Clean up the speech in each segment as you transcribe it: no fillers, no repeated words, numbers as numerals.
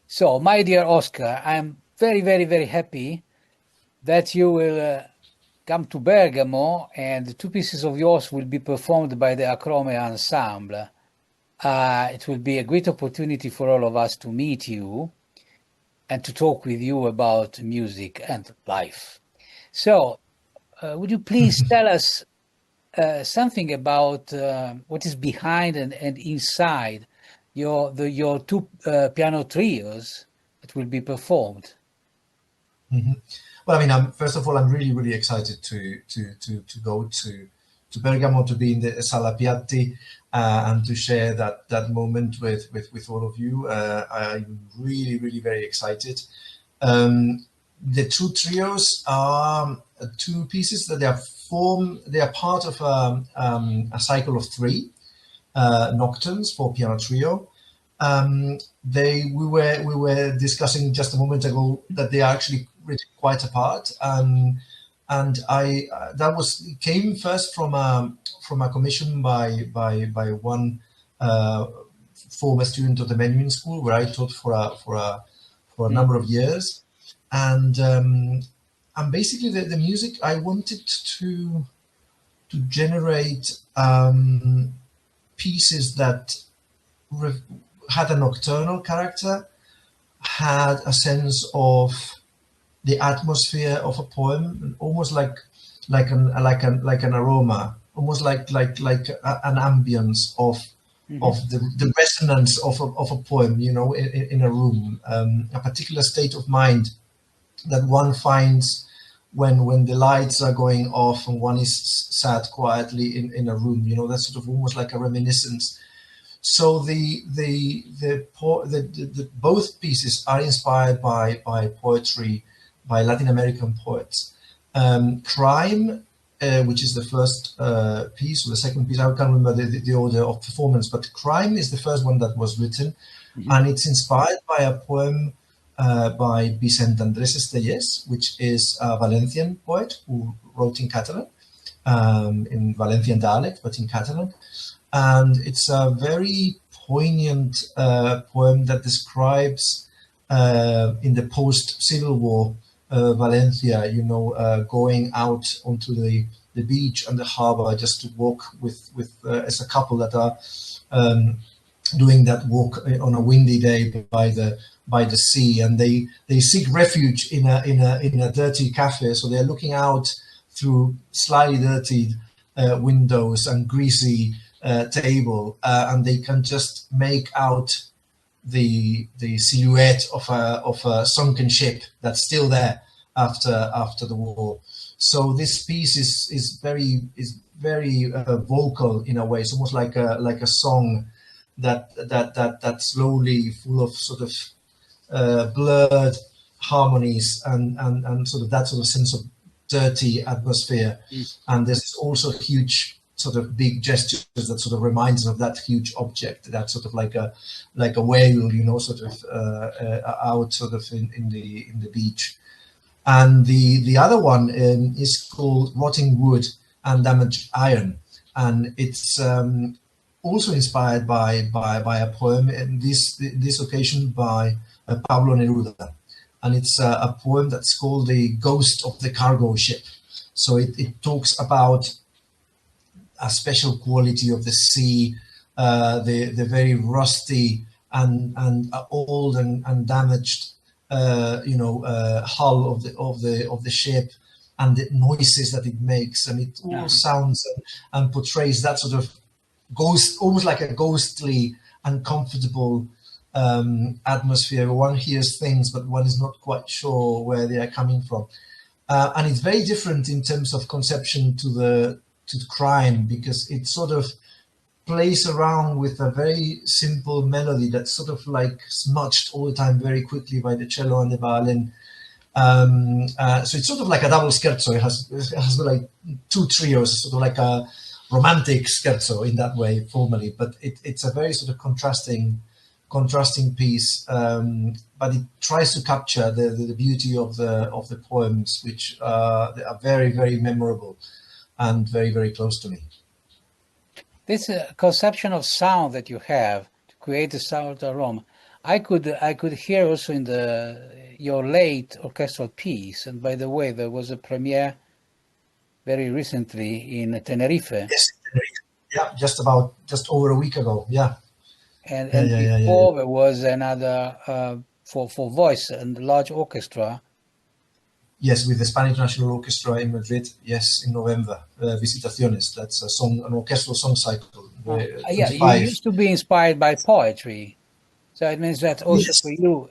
So, my dear Oscar, I'm very, very, very happy that you will come to Bergamo and the two pieces of yours will be performed by the ACHROME ensemble. It will be a great opportunity for all of us to meet you and to talk with you about music and life. So, would you please tell us something about what is behind and inside your two piano trios that will be performed? Mhm. Well, I mean, first of all, I'm really, really excited to go to Bergamo, to be in the Sala Piatti, and to share that moment with all of you. I'm really, really very excited. The two trios are two pieces that they are part of a cycle of three nocturnes for piano trio. We were discussing just a moment ago that they are actually written quite apart, and I that was came first from a commission by one former student of the Menuhin School, where I taught for a number of years, and basically the music I wanted to generate pieces that had a nocturnal character, had a sense of the atmosphere of a poem, almost like an aroma, almost like an ambience of the resonance of a poem, in a room, a particular state of mind that one finds when the lights are going off and one is sat quietly in a room. That's sort of almost like a reminiscence. So both pieces are inspired by poetry, by Latin American poets. Crime, which is the first piece, or the second piece, I can't remember the order of performance, but Crime is the first one that was written, and it's inspired by a poem by Vicent Andrés Estellés, which is a Valencian poet who wrote in Catalan, in Valencian dialect, but in Catalan. And it's a very poignant poem that describes in the post-Civil War Valencia, going out onto the beach and the harbor just to walk with as a couple that are doing that walk on a windy day by the sea, and they seek refuge in a dirty cafe. So they're looking out through slightly dirty windows and greasy table, and they can just make out the silhouette of a sunken ship that's still there after the war. So this piece is very vocal in a way. It's almost like a song that slowly, full of sort of blurred harmonies and sort of that sort of sense of dirty atmosphere. And there's also huge sort of big gestures that sort of reminds us of that huge object, that sort of like a whale, sort of out sort of in the beach. And the other one is called Rotting Wood and Damaged Iron, and it's also inspired by a poem, in this occasion by Pablo Neruda, and it's a poem that's called The Ghost of the Cargo Ship. So it talks about a special quality of the sea, the very rusty and old and damaged hull of the ship, and the noises that it makes, and it all sounds and portrays that sort of ghost, almost like a ghostly, uncomfortable atmosphere. One hears things, but one is not quite sure where they are coming from, and it's very different in terms of conception to Crime, because it sort of plays around with a very simple melody that's sort of like smudged all the time very quickly by the cello and the violin. So it's sort of like a double scherzo. It has like two trios, sort of like a romantic scherzo in that way formally, but it's a very sort of contrasting piece, but it tries to capture the beauty of the poems, which they are very, very memorable and very, very close to me. This conception of sound that you have to create the sound of Rome, I could hear also in your late orchestral piece. And by the way, there was a premiere very recently in Tenerife. Yes, yeah, just over a week ago. Yeah, And before there was another for voice and large orchestra. Yes, with the Spanish National Orchestra in Madrid. Yes, in November. Visitaciones. That's an orchestral song cycle. Yeah, you used to be inspired by poetry, so it means that also Yes. for you,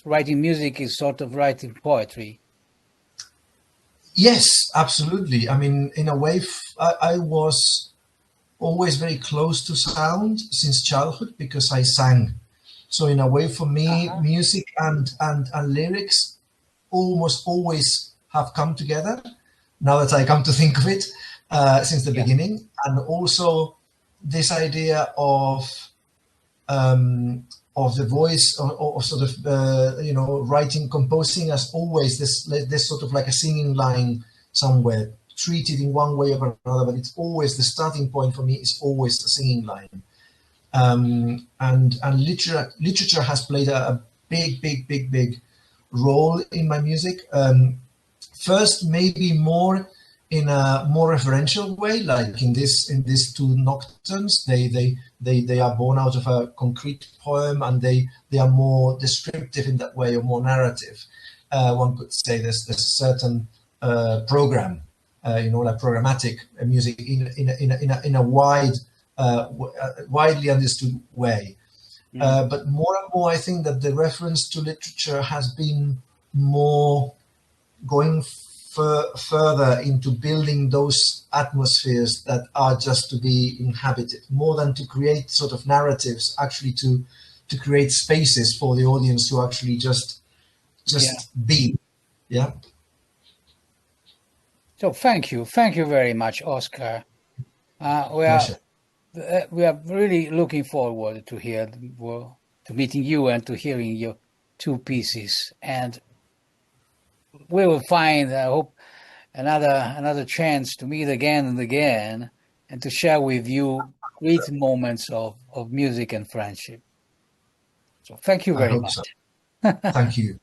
writing music is sort of writing poetry. Yes, absolutely. I mean, in a way, I was always very close to sound since childhood because I sang. So in a way, for me, music and lyrics almost always have come together. Now that I come to think of it, since the beginning, and also this idea of the voice, or sort of writing, composing as always this sort of like a singing line somewhere, treated in one way or another, but it's always the starting point for me is always the singing line. And literature has played a big role in my music. First, maybe more in a more referential way, like in these two nocturnes. They are born out of a concrete poem, and they are more descriptive in that way, or more narrative. One could say there's a certain program, like programmatic music in a widely understood way. But more and more, I think that the reference to literature has been more going further into building those atmospheres that are just to be inhabited, more than to create sort of narratives, actually to create spaces for the audience to actually just be. Yeah. So thank you very much, Oscar. We are really looking forward to meeting you and to hearing your two pieces, and we will find, I hope, another chance to meet again and again, and to share with you great moments of music and friendship. So thank you I very hope much. so. Thank you.